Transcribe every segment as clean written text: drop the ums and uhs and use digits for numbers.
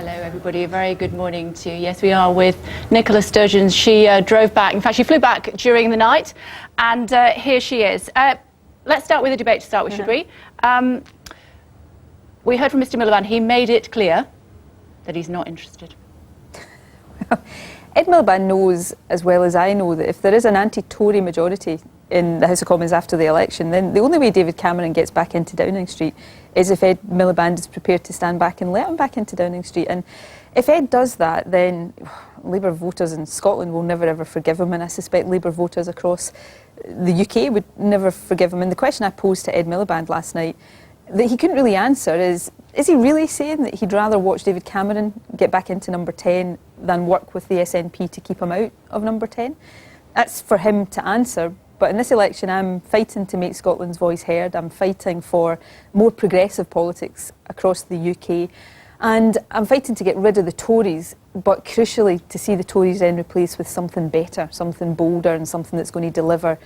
Hello everybody, a very good morning to you. Yes, we are with Nicola Sturgeon. She drove back, in fact she flew back during the night, and here she is. Let's start with the debate to start with, should we? We heard from Mr Miliband. He made it clear that he's not interested. Ed Miliband knows as well as I know that if there is an anti-Tory majority in the House of Commons after the election, then the only way David Cameron gets back into Downing Street is if Ed Miliband is prepared to stand back and let him back into Downing Street. And if Ed does that, then Labour voters in Scotland will never ever forgive him, and I suspect Labour voters across the UK would never forgive him. And the question I posed to Ed Miliband last night that he couldn't really answer is he really saying that he'd rather watch David Cameron get back into number 10 than work with the SNP to keep him out of number 10? That's for him to answer. But in this election, I'm fighting to make Scotland's voice heard. I'm fighting for more progressive politics across the UK. And I'm fighting to get rid of the Tories, but crucially to see the Tories then replaced with something better, something bolder, and something that's going to deliver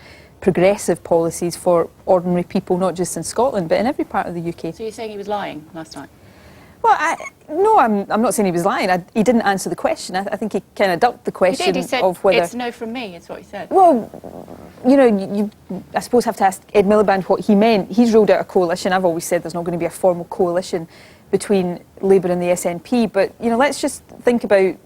progressive policies for ordinary people, not just in Scotland, but in every part of the UK. So you're saying he was lying last night? Well, no, I'm not saying he was lying. He didn't answer the question. I think he kind of ducked the question. He did. He said, of whether it's no from me, is what he said. Well, you know, you I suppose have to ask Ed Miliband what he meant. He's ruled out a coalition. I've always said there's not going to be a formal coalition between Labour and the SNP. But, you know, let's just think about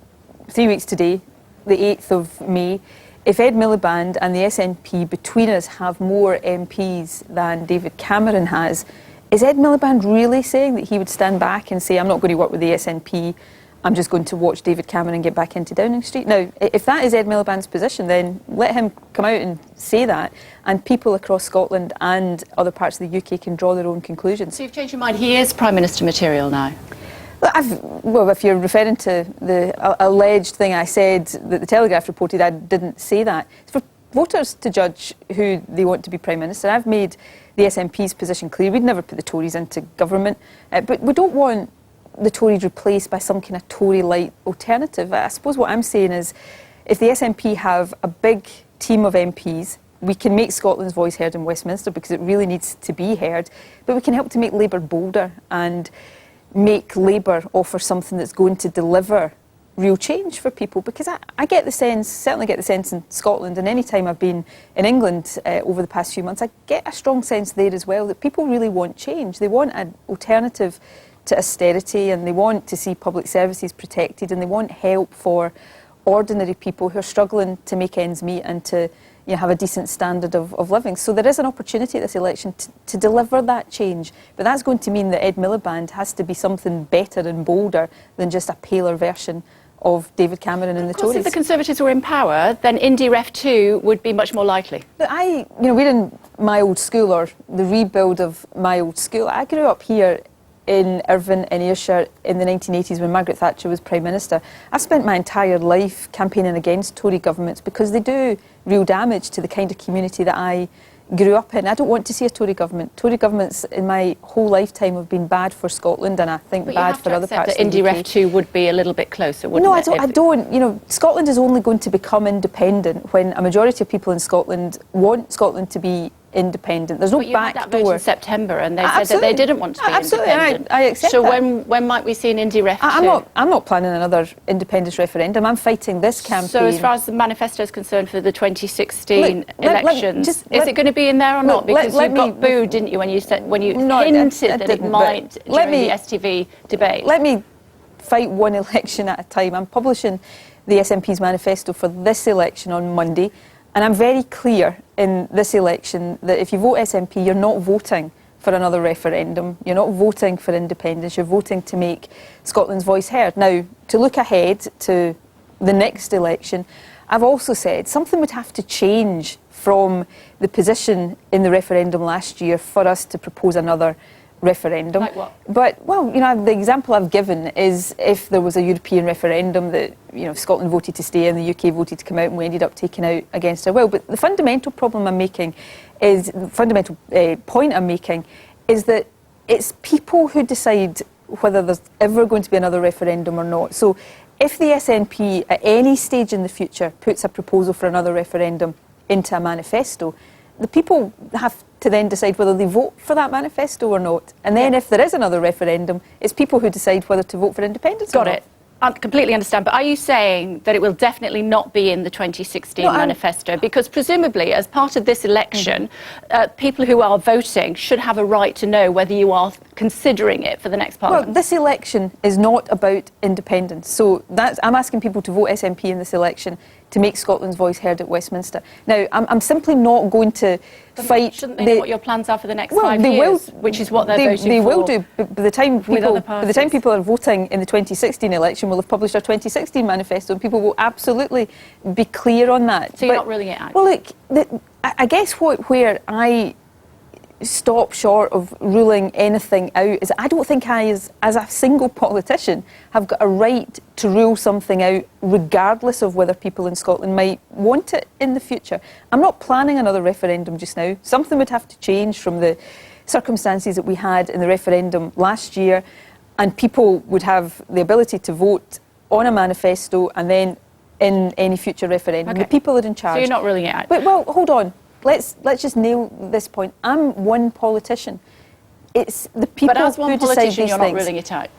3 weeks today, the 8th of May. If Ed Miliband and the SNP between us have more MPs than David Cameron has, is Ed Miliband really saying that he would stand back and say, I'm not going to work with the SNP, I'm just going to watch David Cameron get back into Downing Street? Now, if that is Ed Miliband's position, then let him come out and say that, and people across Scotland and other parts of the UK can draw their own conclusions. So you've changed your mind. He is Prime Minister material now? Well, if you're referring to the alleged thing I said that the Telegraph reported, I didn't say that. It's for voters to judge who they want to be Prime Minister. I've made the SNP's position clear. We'd never put the Tories into government, but we don't want the Tories replaced by some kind of Tory-like alternative. I suppose what I'm saying is if the SNP have a big team of MPs, we can make Scotland's voice heard in Westminster because it really needs to be heard, but we can help to make Labour bolder and make Labour offer something that's going to deliver real change for people. Because I get the sense, certainly get the sense in Scotland, and any time I've been in England over the past few months, I get a strong sense there as well that people really want change. They want an alternative to austerity, and they want to see public services protected, and they want help for ordinary people who are struggling to make ends meet and to have a decent standard of living. So there is an opportunity at this election to deliver that change, but that's going to mean that Ed Miliband has to be something better and bolder than just a paler version of David Cameron and the Tories. If the Conservatives were in power, then Indy Ref 2 would be much more likely. But we're in my old school, or the rebuild of my old school. I grew up here in Irvine, in Ayrshire, in the 1980s when Margaret Thatcher was Prime Minister. I spent my entire life campaigning against Tory governments because they do real damage to the kind of community that I grew up in. I don't want to see a Tory government. Tory governments in my whole lifetime have been bad for Scotland, and I think bad for other parts of the UK. Indy Ref 2 would be a little bit closer, wouldn't it? No, I don't. You know, Scotland is only going to become independent when a majority of people in Scotland want Scotland to be independent. There's no back door. But you had that vote in September, and they said that they didn't want to be independent. Absolutely, I accept that. So when might we see an Indy Ref 2? I'm not planning another independence referendum. I'm fighting this campaign. So as far as the manifesto is concerned for the 2016 elections, is it going to be in there or not? Because you got booed, didn't you, when you hinted that it might during the STV debate? Let me fight one election at a time. I'm publishing the SNP's manifesto for this election on Monday. And I'm very clear in this election that if you vote SNP, you're not voting for another referendum. You're not voting for independence. You're voting to make Scotland's voice heard. Now, to look ahead to the next election, I've also said something would have to change from the position in the referendum last year for us to propose another referendum. Like what? But, well, the example I've given is if there was a European referendum that, Scotland voted to stay and the UK voted to come out and we ended up taking out against our will. But the fundamental problem I'm making is, the fundamental point I'm making is that it's people who decide whether there's ever going to be another referendum or not. So if the SNP at any stage in the future puts a proposal for another referendum into a manifesto, the people have to then decide whether they vote for that manifesto or not. And then if there is another referendum, it's people who decide whether to vote for independence or not. Got it. I completely understand, but are you saying that it will definitely not be in the 2016 manifesto? Because presumably, as part of this election, people who are voting should have a right to know whether you are considering it for the next Parliament. Well, this election is not about independence. So I'm asking people to vote SNP in this election to make Scotland's voice heard at Westminster. Now, I'm simply not going to fight... Shouldn't they know what your plans are for the next 5 years, which is what they're voting for? They will do. But by the time people are voting in the 2016 election, we'll have published our 2016 manifesto, and people will absolutely be clear on that. So you're not ruling it out? Well, look, I guess where I stop short of ruling anything out is I don't think I, as a single politician, have got a right to rule something out regardless of whether people in Scotland might want it in the future. I'm not planning another referendum just now. Something would have to change from the circumstances that we had in the referendum last year, and people would have the ability to vote on a manifesto and then in any future referendum. Okay. The people are in charge. So you're not ruling it out? But, well, hold on. Let's just nail this point. I'm one politician. It's the people who decide these things. But as one politician, you're not ruling it out?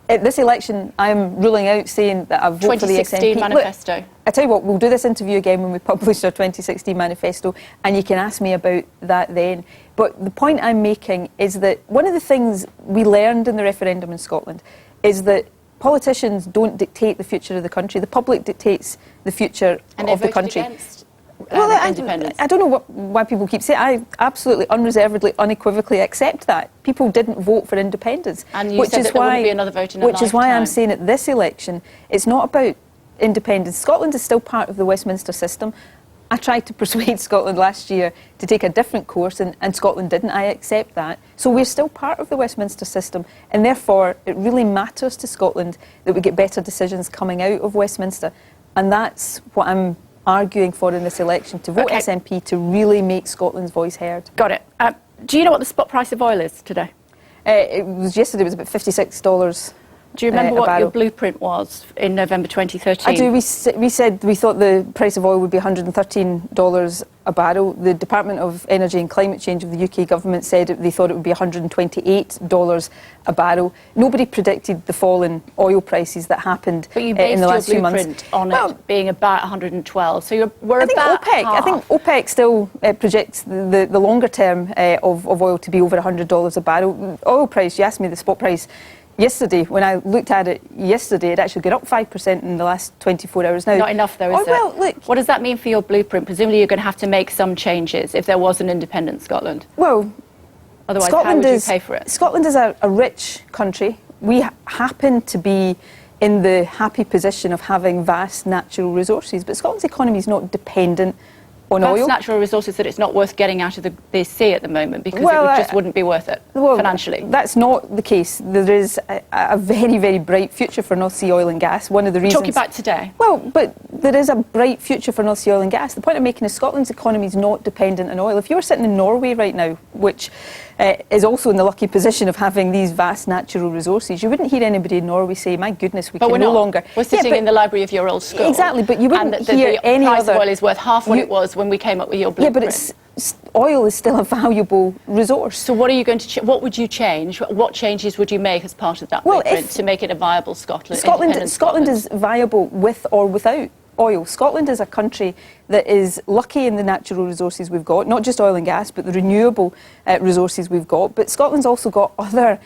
At this election, I'm ruling out saying that I've voted for the SNP. 2016 manifesto. Look, I tell you what, we'll do this interview again when we publish our 2016 manifesto, and you can ask me about that then. But the point I'm making is that one of the things we learned in the referendum in Scotland is that politicians don't dictate the future of the country. The public dictates the future of the country. Against independence. I don't know why people keep saying. I absolutely, unreservedly, unequivocally accept that. People didn't vote for independence. And you said that there wouldn't be another vote in a lifetime. Which is why I'm saying at this election, it's not about independence. Scotland is still part of the Westminster system. I tried to persuade Scotland last year to take a different course, and Scotland didn't. I accept that. So we're still part of the Westminster system, and therefore it really matters to Scotland that we get better decisions coming out of Westminster. And that's what I'm arguing for in this election, to vote SNP to really make Scotland's voice heard. Got it. Do you know what the spot price of oil is today? Yesterday it was about $56. Do you remember what your blueprint was in November 2013? I do. We said we thought the price of oil would be $113 a barrel. The Department of Energy and Climate Change of the UK government said they thought it would be $128 a barrel. Nobody predicted the fall in oil prices that happened in the last few months. But you based your blueprint on it being about 112. So we're about OPEC, half. I think OPEC still projects the longer term of oil to be over $100 a barrel. Oil price, you asked me the spot price yesterday, when I looked at it yesterday, it actually got up 5% in the last 24 hours now. Not enough, though, is it? Well, look, what does that mean for your blueprint? Presumably you're going to have to make some changes if there was an independent Scotland. Well, otherwise, how would you pay for it? Scotland is a rich country. We happen to be in the happy position of having vast natural resources, but Scotland's economy is not dependent on oil. Natural resources that it's not worth getting out of the sea at the moment because it just wouldn't be worth it financially. That's not the case. There is a very, very bright future for North Sea oil and gas. One of the reasons... Talking about today. Well, but there is a bright future for North Sea oil and gas. The point I'm making is Scotland's economy is not dependent on oil. If you were sitting in Norway right now, which is also in the lucky position of having these vast natural resources, you wouldn't hear anybody in Norway say, my goodness, we can no longer... We're sitting in the library of your old school. Exactly, but you wouldn't hear any other... the price of oil is worth half what it was when we came up with your blueprint. Yeah, but oil is still a valuable resource. So what are you going to... what would you change? What changes would you make as part of that blueprint to make it a viable Scotland? Scotland is viable with or without oil. Scotland is a country that is lucky in the natural resources we've got, not just oil and gas, but the renewable resources we've got. But Scotland's also got other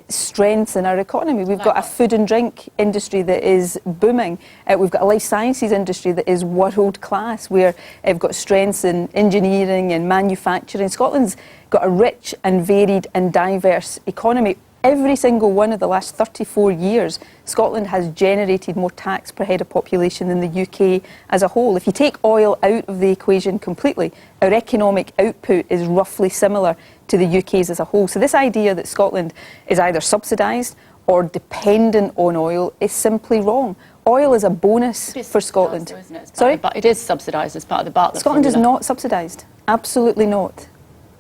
strengths in our economy. We've got a food and drink industry that is booming. We've got a life sciences industry that is world class, where we've got strengths in engineering and manufacturing. Scotland's got a rich and varied and diverse economy. Every single one of the last 34 years, Scotland has generated more tax per head of population than the UK as a whole. If you take oil out of the equation completely, our economic output is roughly similar to the UK's as a whole. So this idea that Scotland is either subsidised or dependent on oil is simply wrong. Oil is a bonus for Scotland. Though, isn't it? Sorry? But it is subsidised as part of the Bartlett Scotland formula. is not subsidised. Absolutely not.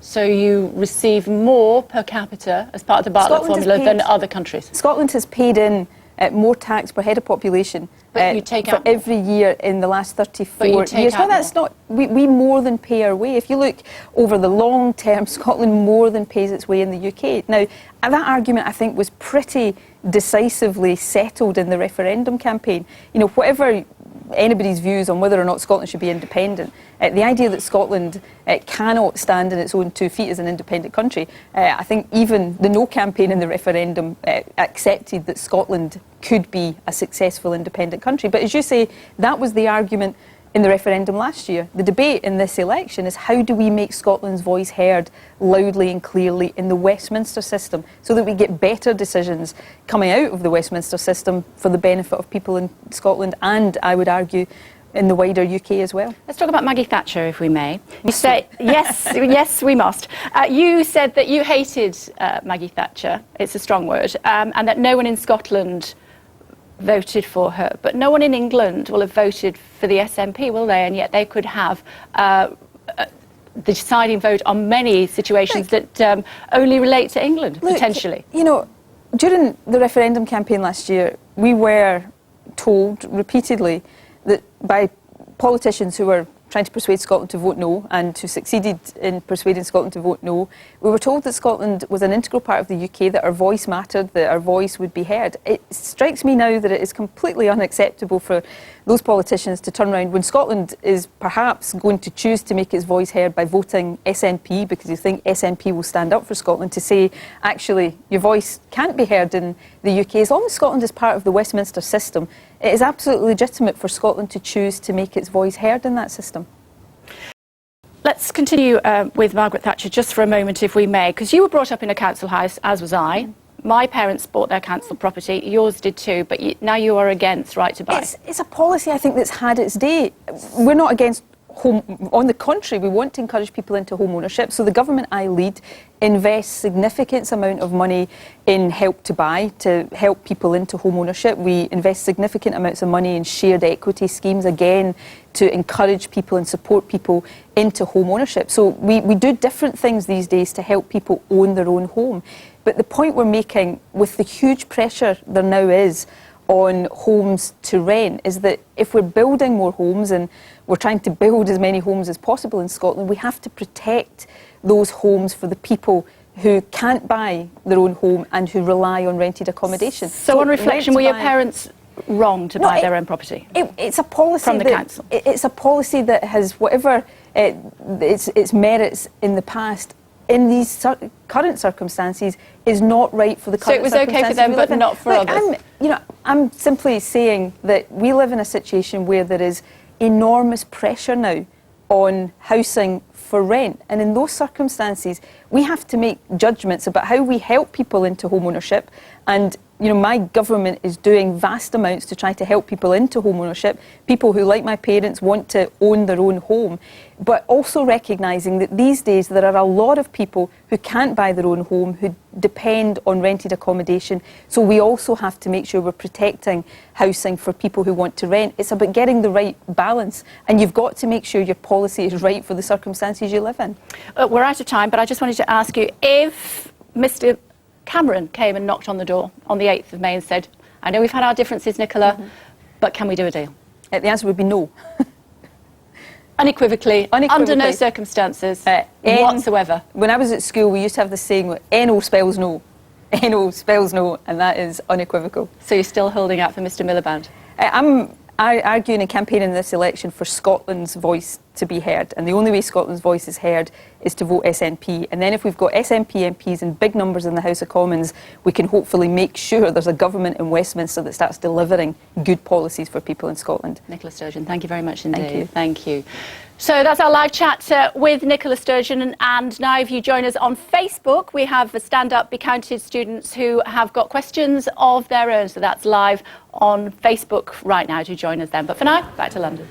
So you receive more per capita as part of the Bartlett formula than other countries? Scotland has paid in more tax per head of population But you take for out every year in the last 34 But you years. take Well, out that's not. We more than pay our way. If you look over the long term, Scotland more than pays its way in the UK. Now, that argument, I think, was pretty decisively settled in the referendum campaign. You know, whatever anybody's views on whether or not Scotland should be independent, the idea that Scotland cannot stand on its own 2 feet as an independent country, I think even the no campaign in the referendum accepted that Scotland could be a successful independent country. But as you say, that was the argument in the referendum last year. The debate in this election is how do we make Scotland's voice heard loudly and clearly in the Westminster system so that we get better decisions coming out of the Westminster system for the benefit of people in Scotland and, I would argue, in the wider UK as well. Let's talk about Maggie Thatcher, if we may. You say, yes, yes, we must. You said that you hated Maggie Thatcher, it's a strong word, and that no one in Scotland voted for her. But no one in England will have voted for the SNP, will they? And yet they could have the deciding vote on many situations that only relate to England, potentially. You know, during the referendum campaign last year, we were told repeatedly that by politicians who were trying to persuade Scotland to vote no and who succeeded in persuading Scotland to vote no, we were told that Scotland was an integral part of the UK, that our voice mattered, that our voice would be heard. It strikes me now that it is completely unacceptable for those politicians to turn around when Scotland is perhaps going to choose to make its voice heard by voting SNP because you think SNP will stand up for Scotland, to say, actually, your voice can't be heard in the UK. As long as Scotland is part of the Westminster system, it is absolutely legitimate for Scotland to choose to make its voice heard in that system. Let's continue with Margaret Thatcher just for a moment, if we may, because you were brought up in a council house, as was I. My parents bought their council property, yours did too, but now you are against right to buy. It's a policy, I think, that's had its day. We're not against home. On the contrary, we want to encourage people into home ownership. So the government I lead invests significant amount of money in Help to Buy to help people into home ownership. We invest significant amounts of money in shared equity schemes, again, to encourage people and support people into home ownership. So we do different things these days to help people own their own home. But the point we're making, with the huge pressure there now is on homes to rent, is that if we're building more homes and we're trying to build as many homes as possible in Scotland, we have to protect those homes for the people who can't buy their own home and who rely on rented accommodation. So on reflection, were your parents wrong to buy their own property? It's a policy from the council. It's a policy that has whatever its merits in the past. In these current circumstances, is not right for the current circumstances. So it was okay for them, but not for others. I'm simply saying that we live in a situation where there is enormous pressure now on housing for rent, and in those circumstances, we have to make judgments about how we help people into home ownership. And my government is doing vast amounts to try to help people into home ownership, people who, like my parents, want to own their own home, but also recognising that these days there are a lot of people who can't buy their own home, who depend on rented accommodation. So we also have to make sure we're protecting housing for people who want to rent. It's about getting the right balance, and you've got to make sure your policy is right for the circumstances you live in. We're out of time, but I just wanted to ask you, if Mr Cameron came and knocked on the door on the 8th of May and said, I know we've had our differences, Nicola, but can we do a deal? The answer would be no. Unequivocally, under no circumstances whatsoever. When I was at school, we used to have this saying, NO spells no. NO spells no, and that is unequivocal. So you're still holding out for Mr Miliband? I'm arguing and campaigning in this election for Scotland's voice to be heard, and the only way Scotland's voice is heard is to vote SNP. And then if we've got SNP MPs in big numbers in the House of Commons, we can hopefully make sure there's a government in Westminster that starts delivering good policies for people in Scotland. Nicola Sturgeon, thank you very much indeed. Thank you. Thank you. So that's our live chat with Nicola Sturgeon, and now if you join us on Facebook, we have the Stand Up, Be Counted students who have got questions of their own, so that's live on Facebook right now. Do join us then. But for now, back to London.